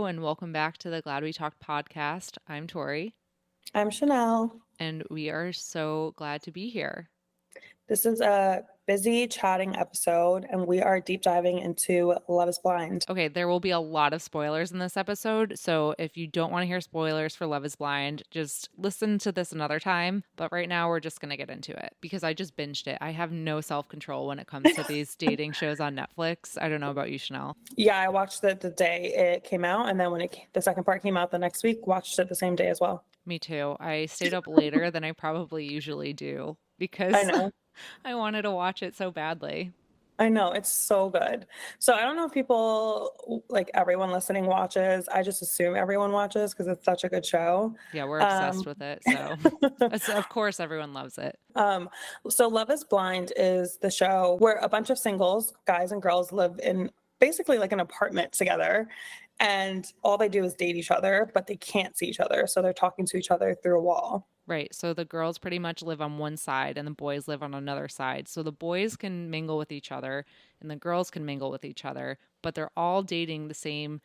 and welcome back to the Glad We Talked podcast. I'm Tori, I'm Chanel. and we are so glad to be here. This is a busy chatting episode, and we are deep diving into Love is Blind. Okay, there will be a lot of spoilers in this episode, so if you don't want to hear spoilers for Love is Blind, just listen to this another time. But right now, we're just going to get into it because I just binged it. I have no self control when it comes to these dating shows on Netflix. I don't know about you, Chanel. Yeah, I watched it the day it came out, and then when the second part came out the next week, watched it the same day as well. Me too. I stayed up later than I probably usually do because I know. I wanted to watch it so badly. I know, it's so good. So I don't know if people, like everyone listening watches. I just assume everyone watches because it's such a good show. Yeah, we're obsessed with it. So, of course, everyone loves it. So Love is Blind is the show where a bunch of singles, guys and girls, live in basically like an apartment together. And all they do is date each other, but they can't see each other. So they're talking to each other through a wall. Right. So the girls pretty much live on one side and the boys live on another side. So the boys can mingle with each other and the girls can mingle with each other, but they're all dating the same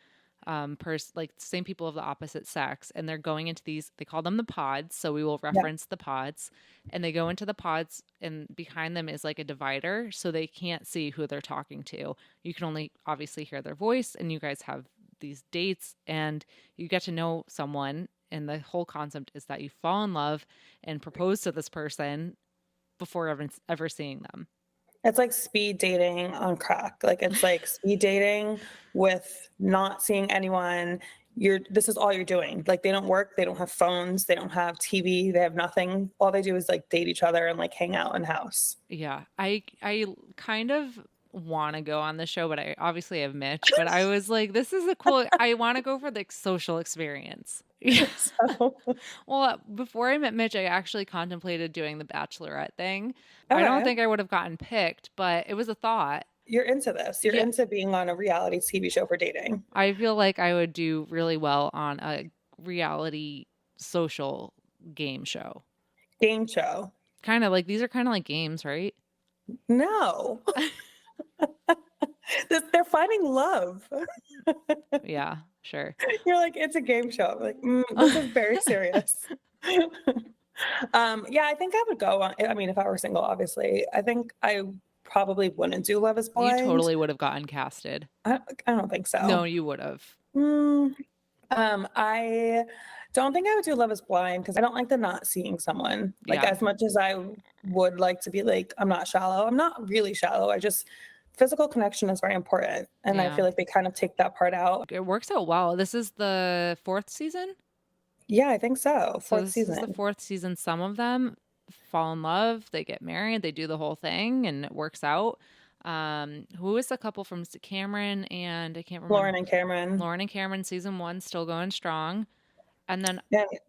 person, like same people of the opposite sex. And they're going into these, they call them the pods. So we will reference the pods, and they go into the pods, and behind them is like a divider. So they can't see who they're talking to. You can only obviously hear their voice, and you guys have these dates and you get to know someone. And the whole concept is that you fall in love and propose to this person before ever seeing them. It's like speed dating on crack. Like it's like speed dating with not seeing anyone. This is all you're doing. Like they don't work, they don't have phones, they don't have TV, they have nothing. All they do is like date each other and like hang out in house. Yeah. I kind of want to go on the show, but I obviously have Mitch, but I was like, this is a cool, I want to go for the social experience. So, Well, before I met Mitch, I actually contemplated doing the Bachelorette thing. I don't okay. think I would have gotten picked, but it was a thought. You're into this. You're Yeah. into being on a reality TV show for dating. I feel like I would do really well on a reality social game show. Game show. Kind of like these are kind of like games, right? No. They're finding love. Yeah, sure. You're like, it's a game show. Like, this is very serious. Yeah, I think I would go on. I mean, if I were single, obviously, I think I probably wouldn't do Love is Blind. You totally would have gotten casted. I don't think so. No, you would have. I don't think I would do Love is Blind because I don't like the not seeing someone. Like as much as I would like to be like, I'm not shallow. I'm not really shallow. Physical connection is very important. And I feel like they kind of take that part out. It works out well. This is the 4th season? Yeah, I think so. Fourth season. This is the 4th season. Some of them fall in love, they get married, they do the whole thing, and it works out. Who is the couple from Cameron and I can't remember. Lauren and Cameron. Lauren and Cameron, season 1, still going strong. And then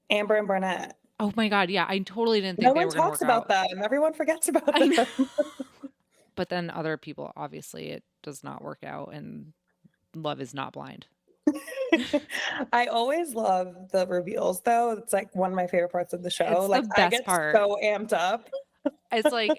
Amber and Burnett. Oh my God, yeah, I totally didn't think they were going to work out. No one talks about that, and everyone forgets about them. But then other people, obviously, it does not work out, and love is not blind. I always love the reveals, though. It's like one of my favorite parts of the show. It's like the best I get part. so amped up. It's like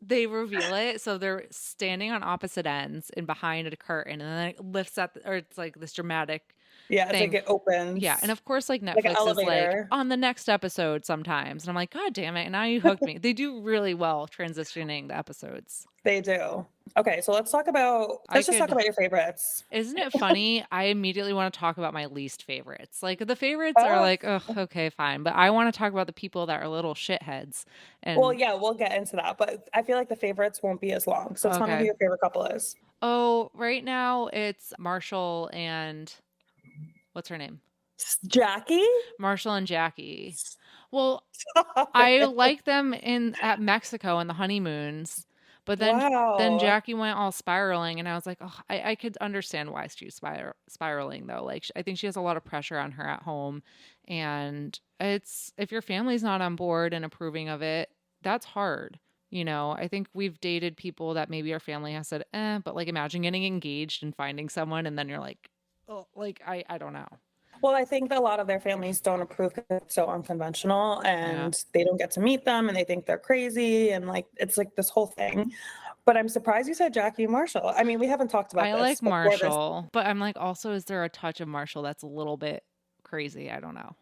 they reveal it, so they're standing on opposite ends and behind a curtain, and then it lifts up, or it's like this dramatic. Yeah, it's like it opens. Yeah, and of course, like Netflix is like on the next episode sometimes, and I'm like, God damn it! And now you hooked me. They do really well transitioning the episodes. They do. Okay, so let's talk about. Let's just talk about your favorites. Isn't it funny? I immediately want to talk about my least favorites. Like the favorites are like, oh, okay, fine, but I want to talk about the people that are little shitheads. And well, yeah, we'll get into that, but I feel like the favorites won't be as long. So tell me who your favorite couple is. Oh, right now it's Marshall and. What's her name? Jackie? Marshall and Jackie. Well, I like them at Mexico in the honeymoons, but then Jackie went all spiraling, and I was like, oh, I could understand why she's spiraling though. Like I think she has a lot of pressure on her at home, and it's if your family's not on board and approving of it, that's hard. You know, I think we've dated people that maybe our family has said, but like imagine getting engaged and finding someone, and then you're like. Oh, like I don't know. Well, I think that a lot of their families don't approve because it's so unconventional and they don't get to meet them and they think they're crazy and like it's like this whole thing. But I'm surprised you said Jackie and Marshall. I mean, we haven't talked about I this like before this. Marshall, but I'm like, also, is there a touch of Marshall that's a little bit crazy? I don't know.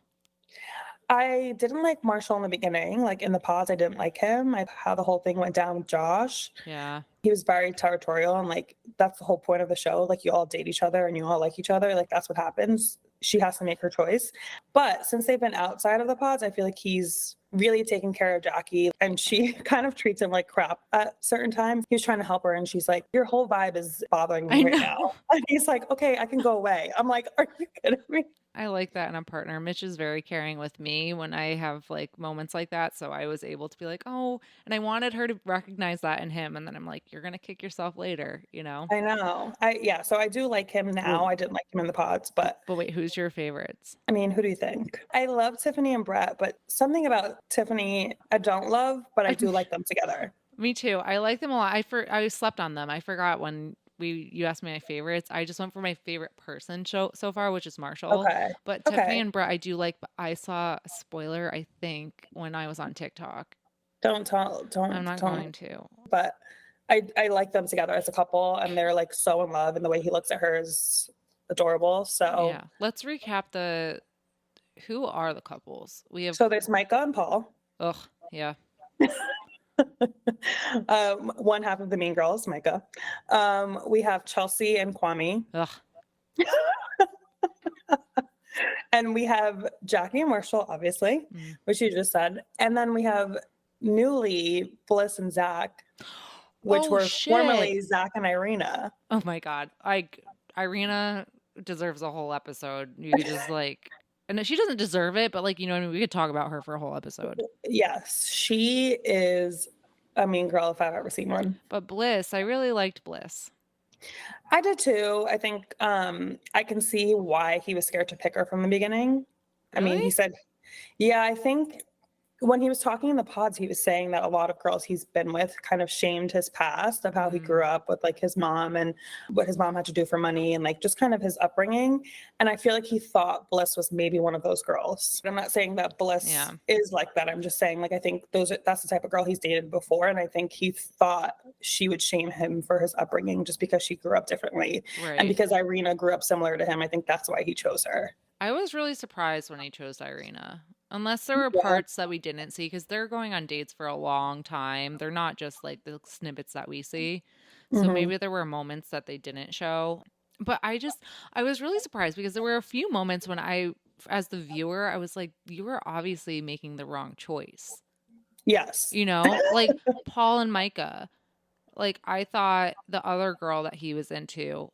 I didn't like Marshall in the beginning. Like in the pods, I didn't like him. How the whole thing went down with Josh. Yeah. He was very territorial, and like that's the whole point of the show. Like you all date each other and you all like each other. Like that's what happens. She has to make her choice. But since they've been outside of the pods, I feel like he's really taking care of Jackie, and she kind of treats him like crap at certain times. He was trying to help her, and she's like, "Your whole vibe is bothering I me right now." know. And he's like, "Okay, I can go away." I'm like, "Are you kidding me?" I like that in a partner. Mitch is very caring with me when I have like moments like that. So I was able to be like, oh, and I wanted her to recognize that in him. And then I'm like, you're going to kick yourself later, you know? I know. Yeah, so I do like him now. Well, I didn't like him in the pods, but but wait, who's your favorites? I mean, who do you think? I love Tiffany and Brett, but something about Tiffany I don't love, but I do like them together. Me too. I like them a lot. I slept on them. I forgot when you asked me my favorites. I just went for my favorite person so far, which is Marshall. Okay. But Tiffany Okay. and Brett, I do like. But I saw a spoiler, I think, when I was on TikTok. Don't tell, I'm not don't. going to. But I like them together as a couple, and they're like so in love, and the way he looks at her is adorable. So, Yeah. Let's recap who are the couples? We have. so there's Micah and Paul. Ugh. Yeah. One half of the Mean Girls, Micah. We have Chelsea and Kwame. Ugh. And we have Jackie and Marshall, obviously, which you just said. And then we have newly Bliss and Zach, which were formerly Zach and Irina. Oh my God. Irina deserves a whole episode. You could just like, and she doesn't deserve it, but like, you know what I mean? We could talk about her for a whole episode. Yes, she is a mean girl if I've ever seen one. But Bliss, I really liked Bliss. I did too. I think I can see why he was scared to pick her from the beginning. Really? I mean, he said, yeah, I think when he was talking in the pods, he was saying that a lot of girls he's been with kind of shamed his past of how he grew up with like his mom and what his mom had to do for money and like just kind of his upbringing. And I feel like he thought Bliss was maybe one of those girls. I'm not saying that Bliss is like that. I'm just saying like I think that's the type of girl he's dated before. And I think he thought she would shame him for his upbringing just because she grew up differently. Right. And because Irina grew up similar to him, I think that's why he chose her. I was really surprised when he chose Irina. Unless there were parts that we didn't see, because they're going on dates for a long time. They're not just like the snippets that we see. So maybe there were moments that they didn't show. But I was really surprised because there were a few moments when as the viewer, I was like, you were obviously making the wrong choice. Yes. You know, like Paul and Micah. Like I thought the other girl that he was into.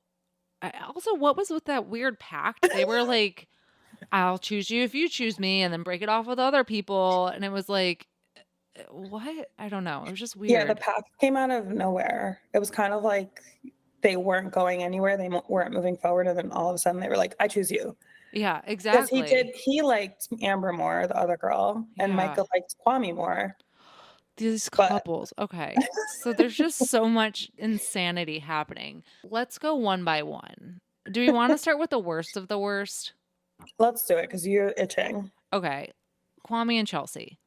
Also, what was with that weird pact? They were like, I'll choose you if you choose me, and then break it off with other people. And it was like, what? I don't know. It was just weird. Yeah, the path came out of nowhere. It was kind of like they weren't going anywhere. They weren't moving forward. And then all of a sudden they were like, I choose you. Yeah, exactly. Because he liked Amber more, the other girl, and Micah liked Kwame more. These couples. Okay. So there's just so much insanity happening. Let's go one by one. Do we want to start with the worst of the worst? Let's do it because you're itching. Okay. Kwame and Chelsea.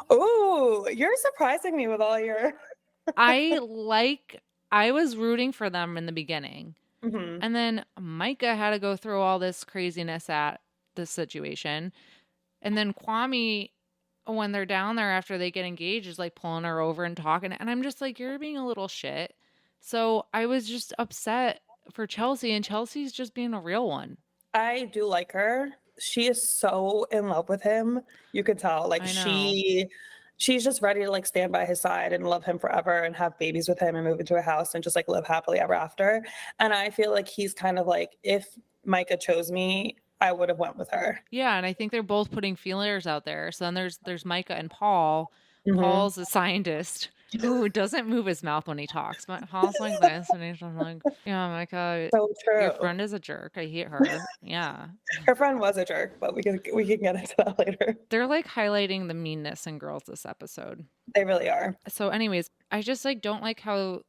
Oh, you're surprising me with all your. I was rooting for them in the beginning. And then Micah had to go through all this craziness at this situation. And then Kwame, when they're down there after they get engaged, is like pulling her over and talking. And I'm just like, you're being a little shit. So I was just upset for Chelsea, and Chelsea's just being a real one. I do like her. She is so in love with him. You could tell. Like she's just ready to like stand by his side and love him forever and have babies with him and move into a house and just like live happily ever after. And I feel like he's kind of like, if Micah chose me, I would have went with her. Yeah, and I think they're both putting feelers out there. So then there's Micah and Paul. Paul's a scientist who doesn't move his mouth when he talks, but Paul's like this, and he's just like, yeah, Micah, so true. Your friend is a jerk. I hate her. Yeah. Her friend was a jerk, but we can get into that later. They're like highlighting the meanness in girls this episode. They really are. So anyways, I just like don't like how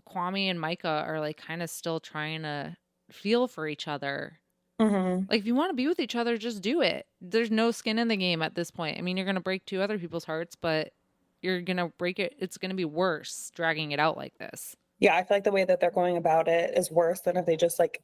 Kwame and Micah are like kind of still trying to feel for each other. Like if you want to be with each other, just do it. There's no skin in the game at this point. I mean, you're going to break two other people's hearts, but you're going to break it. It's going to be worse dragging it out like this. Yeah, I feel like the way that they're going about it is worse than if they just like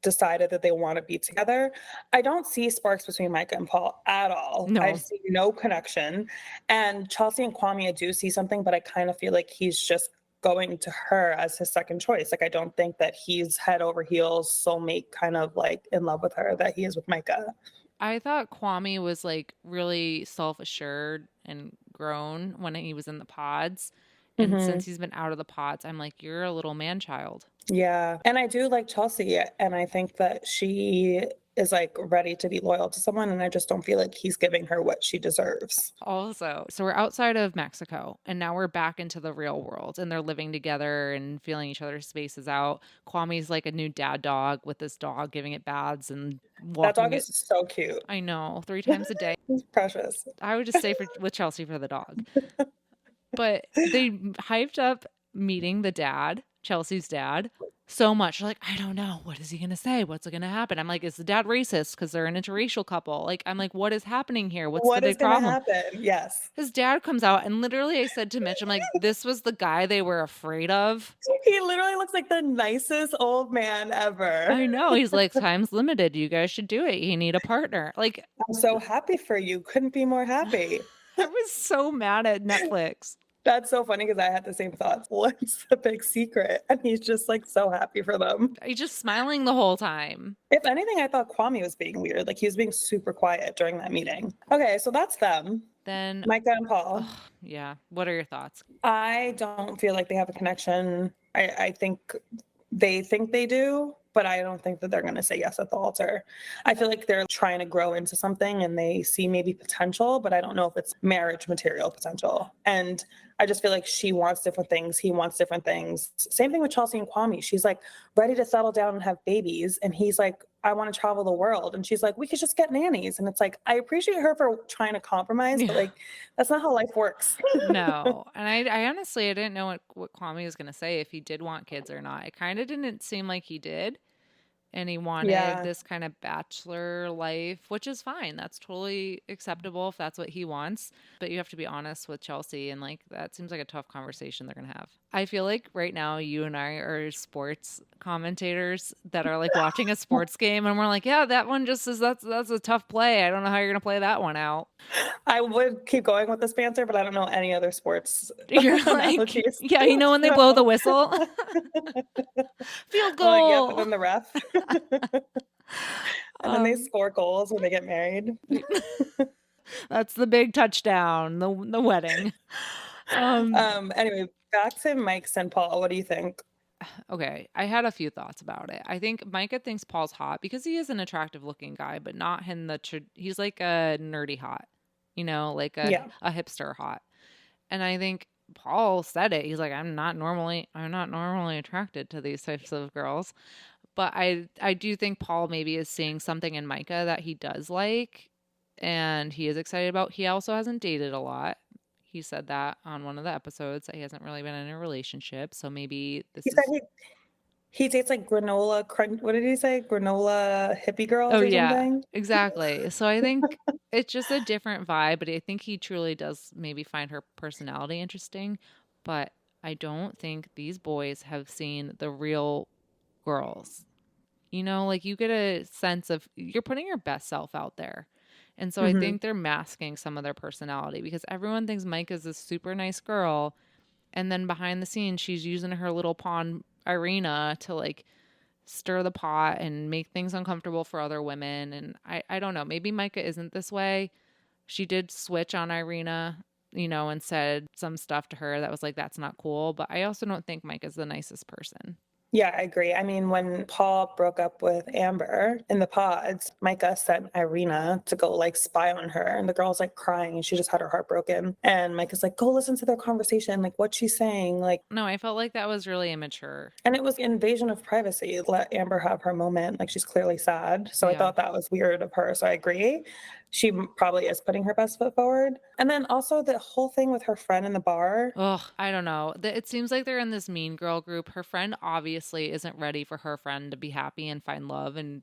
decided that they want to be together. I don't see sparks between Micah and Paul at all. I No, see no connection. And Chelsea and Kwame, I do see something, but I kind of feel like he's just going to her as his second choice. Like, I don't think that he's head over heels, soulmate kind of like in love with her that he is with Micah. I thought Kwame was like really self assured and grown when he was in the pods. And Hmm. since he's been out of the pods, I'm like, you're a little man child. Yeah. And I do like Chelsea. And I think that she is like ready to be loyal to someone. And I just don't feel like he's giving her what she deserves. Also, so we're outside of Mexico and now we're back into the real world and they're living together and feeling each other's spaces out. Kwame's like a new dad dog with this dog giving it baths and That walking dog it. is so cute. I know, 3 times a day. He's precious. I would just stay with Chelsea for the dog. But they hyped up meeting the dad, Chelsea's dad, so much. Like, I don't know. What is he going to say? What's going to happen? I'm like, is the dad racist because they're an interracial couple? Like, I'm like, what is happening here? What's the What is big going to problem? happen? Yes. His dad comes out and literally I said to Mitch, I'm like, this was the guy they were afraid of. He literally looks like the nicest old man ever. I know. He's like, time's limited. You guys should do it. You need a partner. Like, I'm so happy for you. Couldn't be more happy. I was so mad at Netflix. That's so funny because I had the same thoughts. What's the big secret? And he's just like so happy for them. He's just smiling the whole time. If anything, I thought Kwame was being weird. Like he was being super quiet during that meeting. Okay, so that's them. Then, Micah and Paul. yeah. What are your thoughts? I don't feel like they have a connection. I think they do, but I don't think that they're going to say yes at the altar. I feel like they're trying to grow into something and they see maybe potential, but I don't know if it's marriage material potential. And I just feel like she wants different things. He wants different things. Same thing with Chelsea and Kwame. She's like ready to settle down and have babies. And he's like, I want to travel the world. And she's like, we could just get nannies. And it's like, I appreciate her for trying to compromise, but Yeah. like, that's not how life works. No. And I honestly, I didn't know what Kwame was going to say if he did want kids or not. It kind of didn't seem like he did. And he wanted Yeah. this kind of bachelor life, which is fine. That's totally acceptable if that's what he wants. But you have to be honest with Chelsea, and like that seems like a tough conversation they're gonna have. I feel like right now you and I are sports commentators that are like watching a sports game, and we're like, yeah, that one just is that's a tough play. I don't know how you're gonna play that one out. I would keep going with this banter, but I don't know any other sports You're like, analogies. yeah, you know when they blow the whistle, field I'm like, yeah, but goal. then the ref. And then they score goals when they get married. That's the big touchdown, the wedding. Anyway, back to Mike's and Paul. What do you think? Okay, I had a few thoughts about it. I think Micah thinks Paul's hot because he is an attractive looking guy, but not in he's like a nerdy hot, like Yeah. a hipster hot. And I think Paul said it. He's like, I'm not normally attracted to these types of girls. But I do think Paul maybe is seeing something in Micah that he does like and he is excited about. He also hasn't dated a lot. He said that on one of the episodes that he hasn't really been in a relationship. So maybe this He is. said he dates like granola crunch. What did he say? Granola hippie girls Oh, or yeah, something? exactly. So I think it's just a different vibe, but I think he truly does maybe find her personality interesting. But I don't think these boys have seen the real girls. Like you get a sense of you're putting your best self out there. And so I Hmm. think they're masking some of their personality because everyone thinks Mike is a super nice girl. And then behind the scenes, she's using her little pawn, Irina, to like stir the pot and make things uncomfortable for other women. And I don't know. Maybe Micah isn't this way. She did switch on Irina, and said some stuff to her that was like, that's not cool. But I also don't think Micah's the nicest person. Yeah, I agree. I mean, when Paul broke up with Amber in the pods, Micah sent Irina to go like spy on her. And the girl's like crying and she just had her heart broken. And Micah's like, go listen to their conversation. Like, what's she saying? Like, No, I felt like that was really immature. and it was invasion of privacy. Let Amber have her moment. Like, she's clearly sad. So I Yeah. thought that was weird of her. So I agree. She probably is putting her best foot forward. And then also the whole thing with her friend in the bar. Ugh, I don't know. It seems like they're in this mean girl group. Her friend obviously isn't ready for her friend to be happy and find love and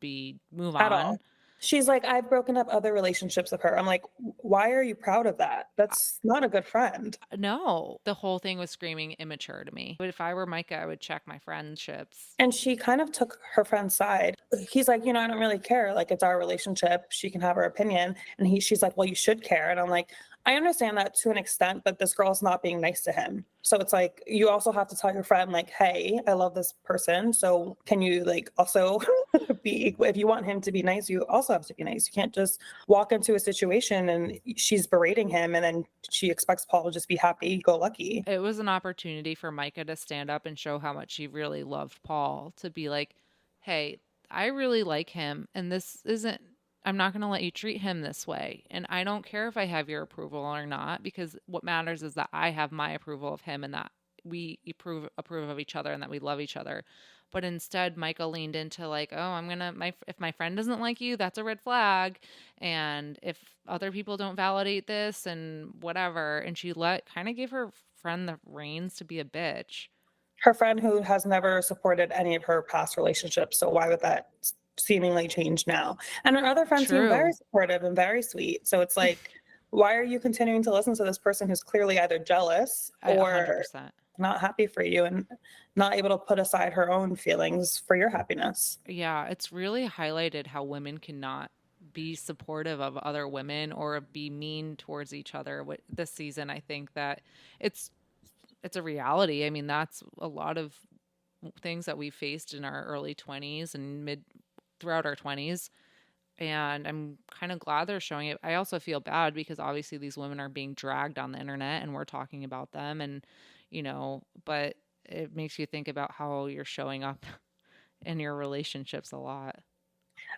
move At on. all. She's like, I've broken up other relationships with her. I'm like, why are you proud of that? That's not a good friend. No, the whole thing was screaming immature to me. But if I were Micah, I would check my friendships. And she kind of took her friend's side. He's like, I don't really care. Like, it's our relationship. She can have her opinion. And she's like, well, you should care. And I'm like, I understand that to an extent, but this girl's not being nice to him. So it's like, you also have to tell your friend, like, hey, I love this person. So can you like also if you want him to be nice, you also have to be nice. You can't just walk into a situation and she's berating him and then she expects Paul to just be happy, go lucky. It was an opportunity for Micah to stand up and show how much she really loved Paul, to be like, hey, I really like him, and this isn't, I'm not going to let you treat him this way. And I don't care if I have your approval or not, because what matters is that I have my approval of him and that we approve of each other and that we love each other. But instead, Micah leaned into like, oh, if my friend doesn't like you, that's a red flag. And if other people don't validate this and whatever. And she kind of gave her friend the reins to be a bitch. Her friend who has never supported any of her past relationships. So why would that seemingly change now? And her other friends seem very supportive and very sweet. So it's like, why are you continuing to listen to this person who's clearly either jealous or 100%. not happy for you and not able to put aside her own feelings for your happiness? Yeah, it's really highlighted how women cannot be supportive of other women or be mean towards each other. This season, I think that it's a reality. I mean, that's a lot of things that we faced in our early 20s and throughout our 20s. And I'm kind of glad they're showing it. I also feel bad because obviously these women are being dragged on the internet and we're talking about them, and but it makes you think about how you're showing up in your relationships a lot.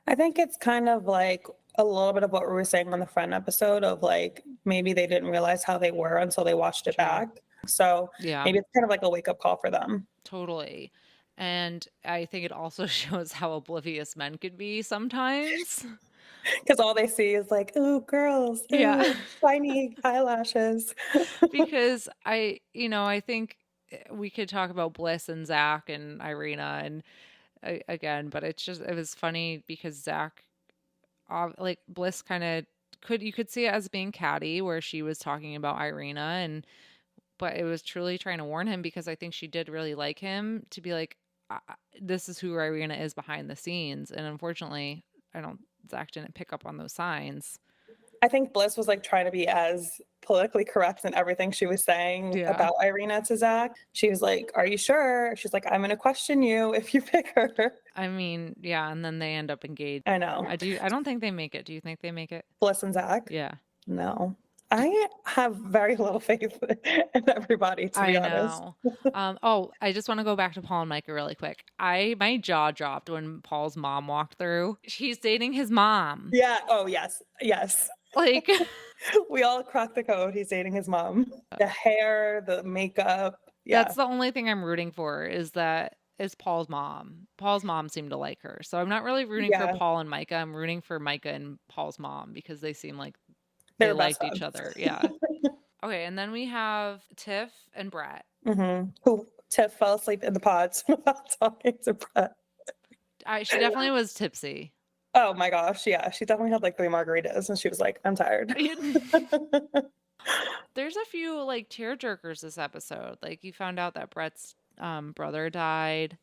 I think it's kind of like a little bit of what we were saying on the friend episode of like, maybe they didn't realize how they were until they watched it back. So Yeah, maybe it's kind of like a wake-up call for them. totally. And I think it also shows how oblivious men could be sometimes. Because all they see is like, ooh, girls, Yeah. ooh, shiny eyelashes. Because I think we could talk about Bliss and Zach and Irina and again, but it was funny because Zach, like Bliss kind of you could see it as being catty where she was talking about Irina, but it was truly trying to warn him because I think she did really like him, to be like, this is who Irina is behind the scenes. And unfortunately, Zach didn't pick up on those signs. I think Bliss was like trying to be as politically correct in everything she was saying about Irina to Zach. She was like, are you sure? She's like, I'm going to question you if you pick her. I mean, yeah. And then they end up engaged. I know. I don't think they make it. Do you think they make it? Bliss and Zach? Yeah. No. I have very little faith in everybody, to be honest. I just want to go back to Paul and Micah really quick. My jaw dropped when Paul's mom walked through. She's dating his mom. Yeah. Oh, yes. Yes. Like, we all cracked the code. He's dating his mom. The hair, the makeup. Yeah. That's the only thing I'm rooting for is Paul's mom. Paul's mom seemed to like her. So I'm not really rooting for Paul and Micah. I'm rooting for Micah and Paul's mom because they seem like they liked each other. Yeah. Okay. And then we have Tiff and Brett. Mm-hmm. Who Tiff fell asleep in the pods while talking to Brett. She definitely was tipsy. Oh my gosh. Yeah. She definitely had like 3 margaritas and she was like, I'm tired. There's a few like tearjerkers this episode. Like you found out that Brett's brother died.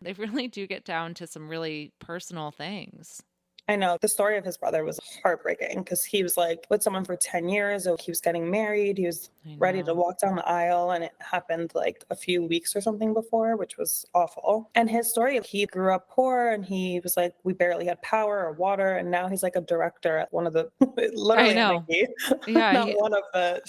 They really do get down to some really personal things. I know. The story of his brother was heartbreaking because he was like with someone for 10 years. He was getting married. He was ready to walk down the aisle, and it happened like a few weeks or something before, which was awful. And his story, he grew up poor and he was like, we barely had power or water. And now he's like a director at one of the, literally, I know. Yeah, not one of the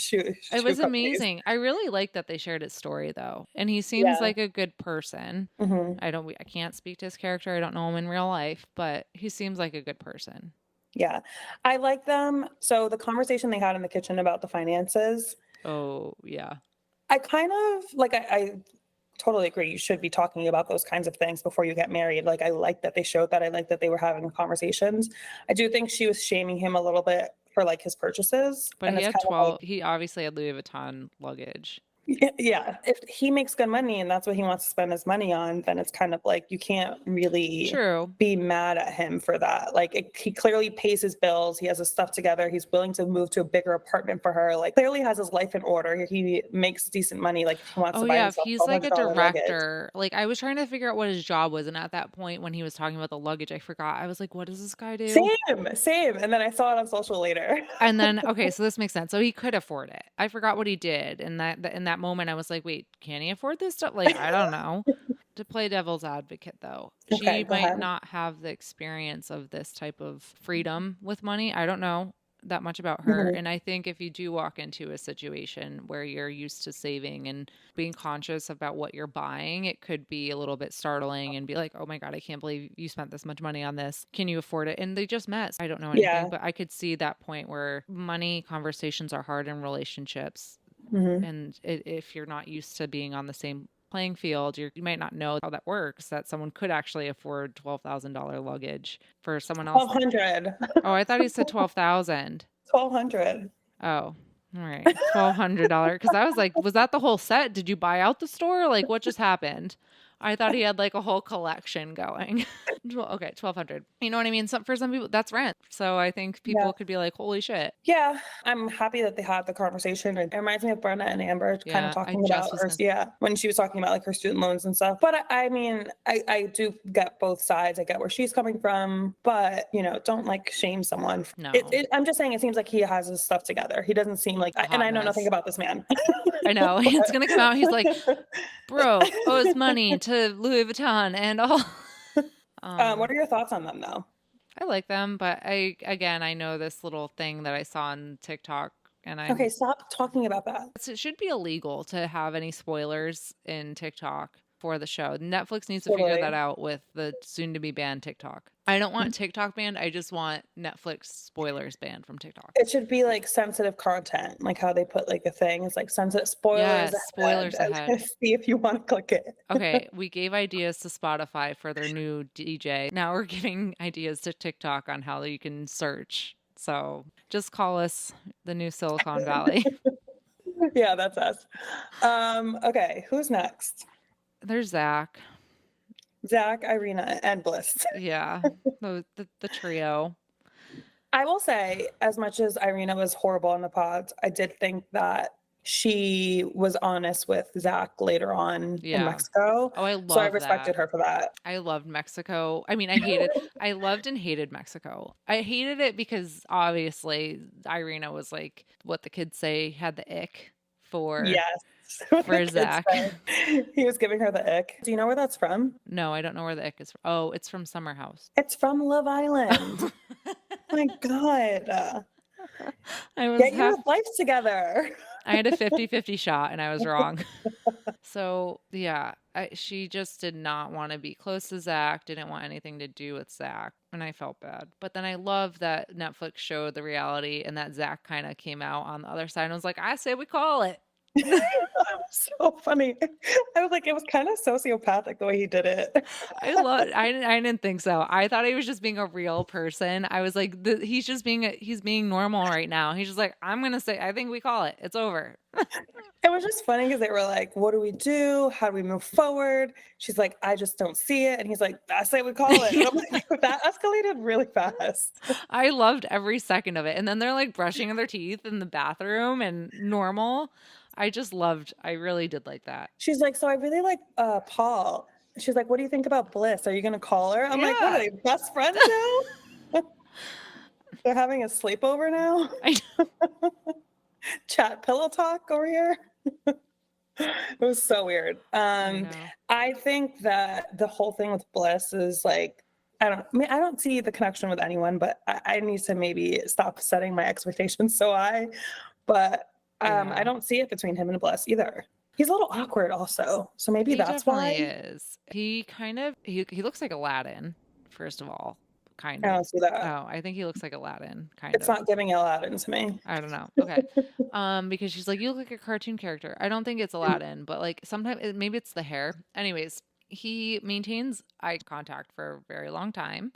it was amazing. I really like that they shared his story though. And he seems like a good person. Mm-hmm. I can't speak to his character. I don't know him in real life, but he seems like a good person. Yeah. I like them. So the conversation they had in the kitchen about the finances. Oh, yeah. I kind of like, I totally agree. You should be talking about those kinds of things before you get married. Like, I like that they showed that. I like that they were having conversations. I do think she was shaming him a little bit for like his purchases. But he had 12. He obviously had Louis Vuitton luggage. Yeah, if he makes good money and that's what he wants to spend his money on, then it's kind of like you can't really True. be mad at him for that. Like he clearly pays his bills, he has his stuff together, he's willing to move to a bigger apartment for her. Like clearly has his life in order. He makes decent money. Like if he wants Oh to buy yeah, if himself he's like a $1,200 luggage. director, like I was trying to figure out what his job was, and at that point when he was talking about the luggage, I forgot. I was like, what does this guy do? Same. And then I saw it on social later. And then okay, so this makes sense. So he could afford it. I forgot what he did. And in that moment I was like, wait, can he afford this stuff? Like, I don't know. To play devil's advocate though, she Okay, go might ahead. not have the experience of this type of freedom with money. I don't know that much about her. Mhm. And I think if you do walk into a situation where you're used to saving and being conscious about what you're buying, it could be a little bit startling and be like, oh my God, I can't believe you spent this much money on this. Can you afford it? And they just met. I don't know anything, Yeah. but I could see that point where money conversations are hard in relationships. Mhm. And if you're not used to being on the same playing field, you might not know how that works, that someone could actually afford $12,000 luggage for someone else. 1,200. Oh, I thought he said 12,000. 1,200. Oh, all right. $1,200. Because I was like, was that the whole set? Did you buy out the store? Like, what just happened? I thought he had like a whole collection going. Okay, 1,200. You know what I mean? For some people, that's rent. So I think Yeah. people could be like, holy shit. Yeah, I'm happy that they had the conversation. It reminds me of Brenna and Amber kind of Yeah, I talking just about was her, gonna. yeah, when she was talking about like her student loans and stuff. But I mean, I do get both sides. I get where she's coming from, but don't like shame someone. No, I'm just saying it seems like he has his stuff together. He doesn't seem like, a and hot I know nothing mess. about this man. I know. It's gonna come out. He's like, broke, owes money to Louis Vuitton and all. What are your thoughts on them though? I like them, but I know this little thing that I saw on TikTok, and Okay, stop talking about that. it should be illegal to have any spoilers in TikTok for the show. Netflix needs to figure Totally. that out with the soon to be banned TikTok. I don't want TikTok banned. I just want Netflix spoilers banned from TikTok. It should be like sensitive content, like how they put like a thing. It's like sensitive spoilers Yes, ahead. spoilers ahead. See if you want to click it. Okay, we gave ideas to Spotify for their new DJ. Now we're giving ideas to TikTok on how you can search. So just call us the new Silicon Valley. Yeah, that's us. Okay, who's next? There's Zach. Zach, Irina, and Bliss. Yeah, the trio. I will say, as much as Irina was horrible in the pods, I did think that she was honest with Zach later on in Yeah. Mexico. Oh, I So I love respected that. her for that. I loved Mexico. I mean, I loved and hated Mexico. I hated it because obviously Irina was like what the kids say had the ick for Yes. What the for kids Zach. say. He was giving her the ick. Do you know where that's from? No, I don't know where the ick is from. Oh, it's from Summer House. It's from Love Island. My God. I was Get your half life together. I had a 50-50 shot and I was wrong. So, yeah, she just did not want to be close to Zach, didn't want anything to do with Zach, and I felt bad. But then I love that Netflix showed the reality and that Zach kind of came out on the other side and was like, I say we call it. That was so funny. I was like, it was kind of sociopathic the way he did it. I didn't think so. I thought he was just being a real person. I was like, he's being normal right now. He's just like, I'm going to say, I think we call it. It's over. It was just funny because they were like, what do we do? How do we move forward? She's like, I just don't see it. And he's like, that's what we call it. And I'm like, that escalated really fast. I loved every second of it. And then they're like brushing their teeth in the bathroom and normal. I really did like that. She's like, so I really like Paul. She's like, what do you think about Bliss? Are you going to call her? I'm like, what are Yeah. they, best friends now? They're having a sleepover now? I Chat pillow talk over here? It was so weird. know. I think that the whole thing with Bliss is like, I don't see the connection with anyone, but I need to maybe stop setting my expectations so high. But Yeah. I don't see it between him and Bliss either. He's a little awkward also. So maybe He that's definitely why. is. He kind of he looks like Aladdin, first of all. Kind I of. don't see that. Oh, I think he looks like Aladdin, kind It's of. not giving Aladdin to me. I don't know. Okay. Because she's like, you look like a cartoon character. I don't think it's Aladdin, but like sometimes maybe it's the hair. Anyways, he maintains eye contact for a very long time.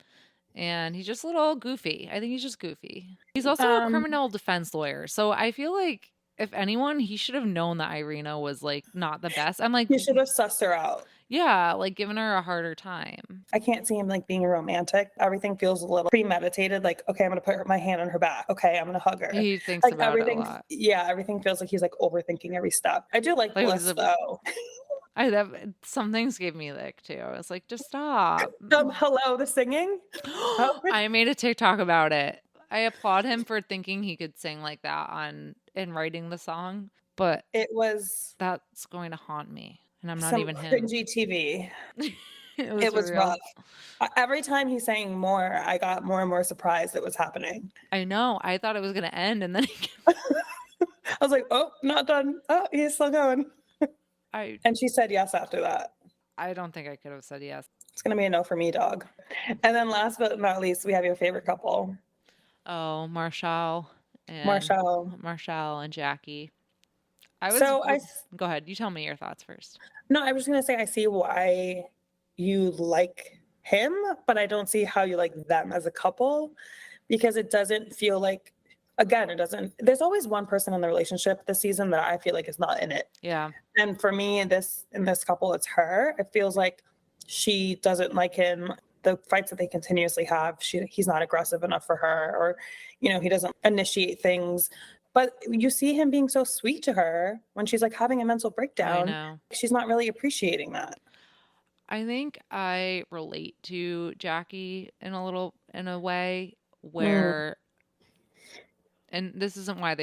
And he's just a little goofy. I think he's just goofy. He's also a criminal defense lawyer. So I feel like if anyone, he should have known that Irina was like not the best. I'm like, You should have sussed her out. yeah, like giving her a harder time. I can't see him like being romantic. Everything feels a little premeditated. Like, okay, I'm gonna put my hand on her back. Okay, I'm gonna hug her. He thinks Like about it a lot. yeah, everything feels like he's like overthinking every step. I do like Like it was Bliss though. I that some things gave me the ick too. I was like, just stop. Hello, the singing. Oh, I made a TikTok about it. I applaud him for thinking he could sing like that in writing the song, but it was that's going to haunt me, and I'm not some even him. cringy TV. It was real. Rough. Every time he sang more, I got more and more surprised it was happening. I know. I thought it was going to end, and then I was like, oh, not done. Oh, he's still going. And she said yes after that. I don't think I could have said yes. It's going to be a no for me, dog. And then last but not least, we have your favorite couple. Oh, Marshall and Jackie. Go ahead. You tell me your thoughts first. No, I was just going to say, I see why you like him, but I don't see how you like them as a couple, because it doesn't feel like, again, there's always one person in the relationship this season that I feel like is not in it. Yeah. And for me, in this couple, it's her. It feels like she doesn't like him. The fights that they continuously have, he's not aggressive enough for her, or, he doesn't initiate things. But you see him being so sweet to her when she's like having a mental breakdown. I know. She's not really appreciating that. I think I relate to Jackie in a way where, and this isn't why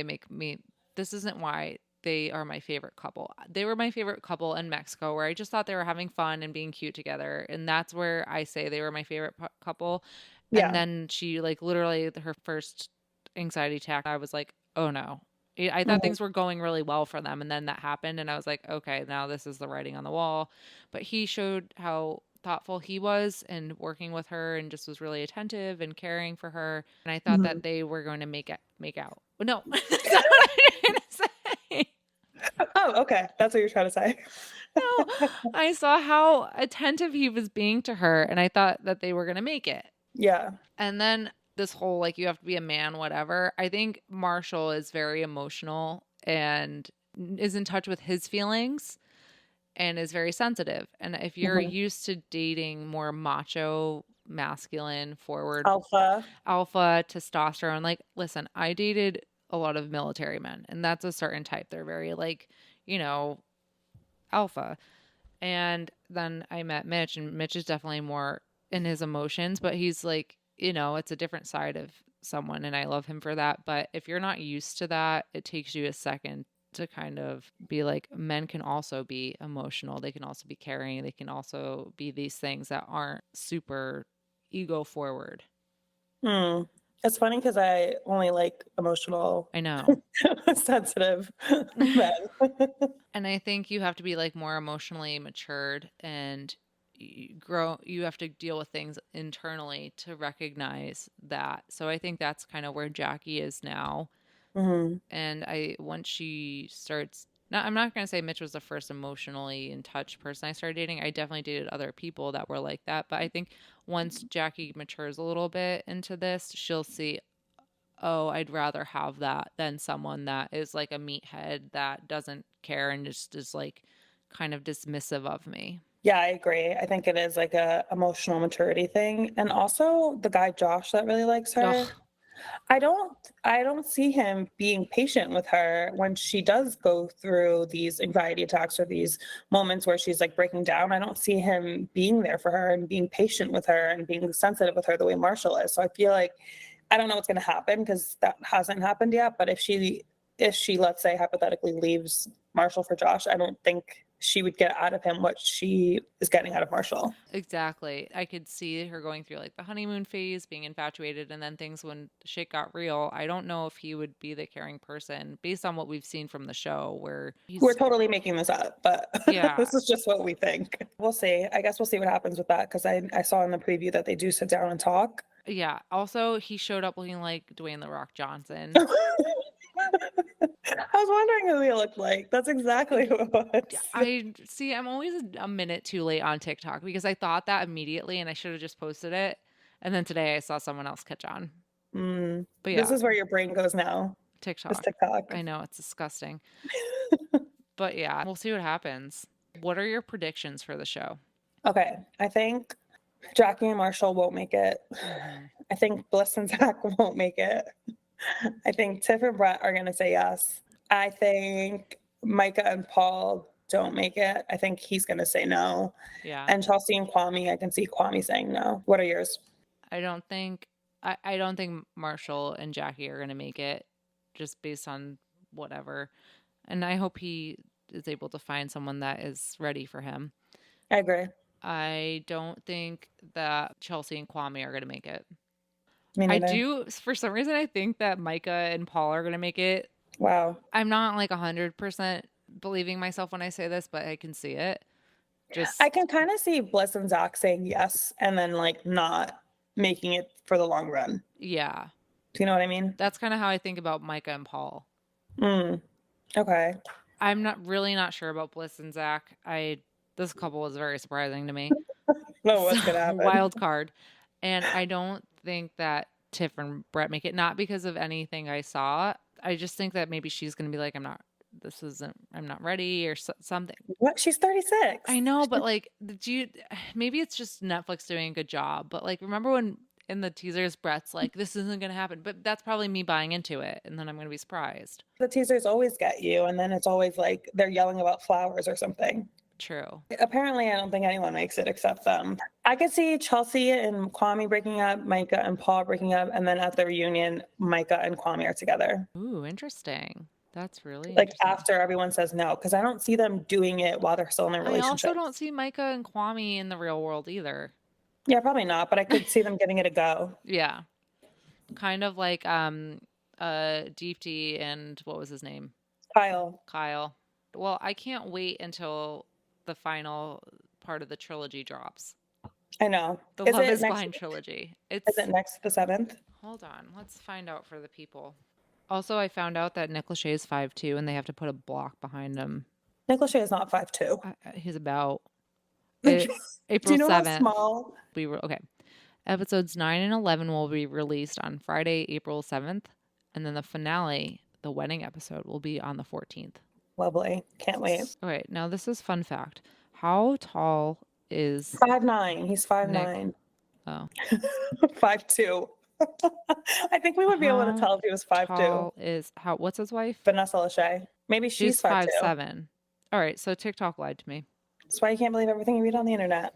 they are my favorite couple. They were my favorite couple in Mexico, where I just thought they were having fun and being cute together. And that's where I say they were my favorite couple. Yeah. And then she, like, literally her first anxiety attack, I was like, oh no. I thought things were going really well for them. And then that happened. And I was like, okay, now this is the writing on the wall. But he showed how thoughtful he was and working with her, and just was really attentive and caring for her. And I thought that they were going to make out. No, that's not what I'm trying to say. Oh, okay. That's what you're trying to say. No, I saw how attentive he was being to her, and I thought that they were going to make it. Yeah. And then this whole, like, you have to be a man, whatever. I think Marshall is very emotional and is in touch with his feelings and is very sensitive. And if you're used to dating more macho, masculine, forward, alpha, testosterone, like, listen, I dated a lot of military men, and that's a certain type. They're very, like, alpha. And then I met Mitch, and Mitch is definitely more in his emotions, but he's like, it's a different side of someone, and I love him for that. But if you're not used to that, it takes you a second to kind of be like, men can also be emotional. They can also be caring. They can also be these things that aren't super ego forward. It's funny because I only like emotional. I know. Sensitive men. And I think you have to be like more emotionally matured, and you have to deal with things internally to recognize that. So I think that's kind of where Jackie is now. And once she starts, I'm not going to say Mitch was the first emotionally in touch person I started dating. I definitely dated other people that were like that. But I think once Jackie matures a little bit into this, she'll see, oh, I'd rather have that than someone that is like a meathead that doesn't care and just is like kind of dismissive of me. Yeah, I agree. I think it is like a emotional maturity thing. And also the guy Josh that really likes her. Ugh. I don't see him being patient with her when she does go through these anxiety attacks or these moments where she's like breaking down. I don't see him being there for her and being patient with her and being sensitive with her the way Marshall is. So I feel like, I don't know what's going to happen because that hasn't happened yet. But if she, let's say, hypothetically leaves Marshall for Josh, I don't think she would get out of him what she is getting out of Marshall. Exactly. I could see her going through like the honeymoon phase, being infatuated, and then things when shit got real. I don't know if he would be the caring person based on what we've seen from the show, where we're totally making this up, but yeah, this is just what we think. We'll see. I guess we'll see what happens with that, because I saw in the preview that they do sit down and talk. Yeah. Also, he showed up looking like Dwayne "The Rock" Johnson. I was wondering who he looked like. That's exactly who it was. I'm always a minute too late on TikTok, because I thought that immediately and I should have just posted it. And then today I saw someone else catch on. But yeah. This is where your brain goes now. TikTok. Just TikTok. I know, it's disgusting. But yeah, we'll see what happens. What are your predictions for the show? Okay, I think Jackie and Marshall won't make it. Mhm. I think Bliss and Zach won't make it. I think Tiff and Brett are going to say yes. I think Micah and Paul don't make it. I think he's going to say no. Yeah. And Chelsea and Kwame, I can see Kwame saying no. What are yours? I don't think Marshall and Jackie are going to make it just based on whatever. And I hope he is able to find someone that is ready for him. I agree. I don't think that Chelsea and Kwame are going to make it. Me I neither. do, for some reason, I think that Micah and Paul are going to make it. Wow. I'm not like 100% believing myself when I say this, but I can see it. I can kind of see Bliss and Zach saying yes and then like not making it for the long run. Yeah. Do you know what I mean? That's kind of how I think about Micah and Paul. Okay. I'm not sure about Bliss and Zach. This couple was very surprising to me. No, what's gonna happen? Wild card. And I don't think that Tiff and Brett make it, not because of anything I saw. I just think that maybe she's going to be like, I'm not ready or something. What? She's 36. I know, but like, maybe it's just Netflix doing a good job. But like, remember when in the teasers, Brett's like, this isn't going to happen. But that's probably me buying into it. And then I'm going to be surprised. The teasers always get you. And then it's always like they're yelling about flowers or something. True. Apparently, I don't think anyone makes it except them. I could see Chelsea and Kwame breaking up, Micah and Paul breaking up, and then at the reunion, Micah and Kwame are together. Ooh, interesting. That's really like after everyone says no, because I don't see them doing it while they're still in a I relationship. also don't see Micah and Kwame in the real world either. Yeah, probably not, but I could see them giving it a go. Yeah. Kind of like Deepti and what was his name? Kyle. Well, I can't wait until the final part of the trilogy drops. I know. The Love is Blind trilogy. Is it next the 7th? Hold on. Let's find out for the people. Also, I found out that Nick Lachey is 5'2", and they have to put a block behind him. Nick Lachey is not 5'2". He's about April Do you know 7th. How small? Okay. Episodes 9 and 11 will be released on Friday, April 7th, and then the finale, the wedding episode, will be on the 14th. Lovely. Can't wait. Okay, now this is fun fact. How tall is 5'9"? He's 5'9". Oh. 5'2". I think we would be able to tell if he was 5'2". What's his wife? Vanessa Lachey. Maybe she's 5'7". All right, so TikTok lied to me. That's why you can't believe everything you read on the internet.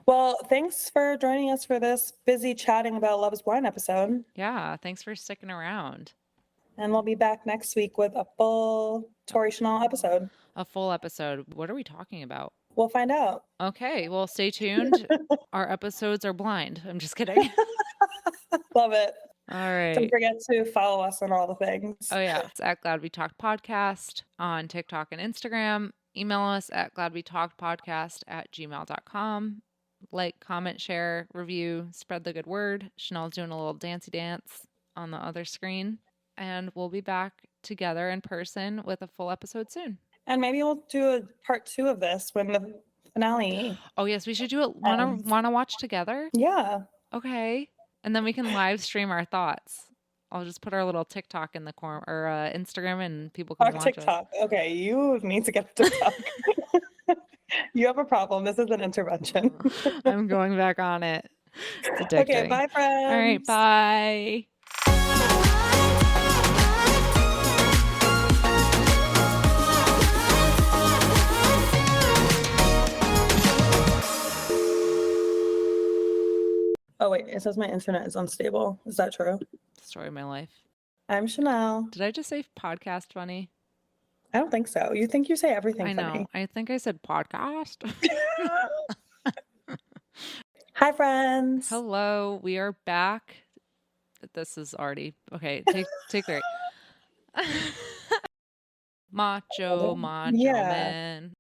Well, thanks for joining us for this busy chatting about Love is Blind episode. Yeah, thanks for sticking around. And we'll be back next week with a full Tori Chanel episode. A full episode. What are we talking about? We'll find out. Okay, well, stay tuned. Our episodes are blind. I'm just kidding. Love it. All right. Don't forget to follow us on all the things. Oh, yeah. It's at Glad We Talked Podcast on TikTok and Instagram. Email us at gladwetalkedpodcast@gmail.com. Like, comment, share, review, spread the good word. Chanel's doing a little dancey dance on the other screen. And we'll be back together in person with a full episode soon. And maybe we'll do a part 2 of this when the finale. Oh, yes. We should do it. Wanna watch together? Yeah. Okay. And then we can live stream our thoughts. I'll just put our little TikTok in the corner or Instagram and people can watch TikTok. Us. Okay. You need to get TikTok. You have a problem. This is an intervention. I'm going back on it. It's addicting. Okay. Bye, friends. All right. Bye. Oh, wait. It says my internet is unstable. Is that true? Story of my life. I'm Chanel. Did I just say podcast funny? I don't think so. You think you say everything funny. I know. I think I said podcast. Hi, friends. Hello. We are back. This is already... Okay, take 3. Macho Yeah. man.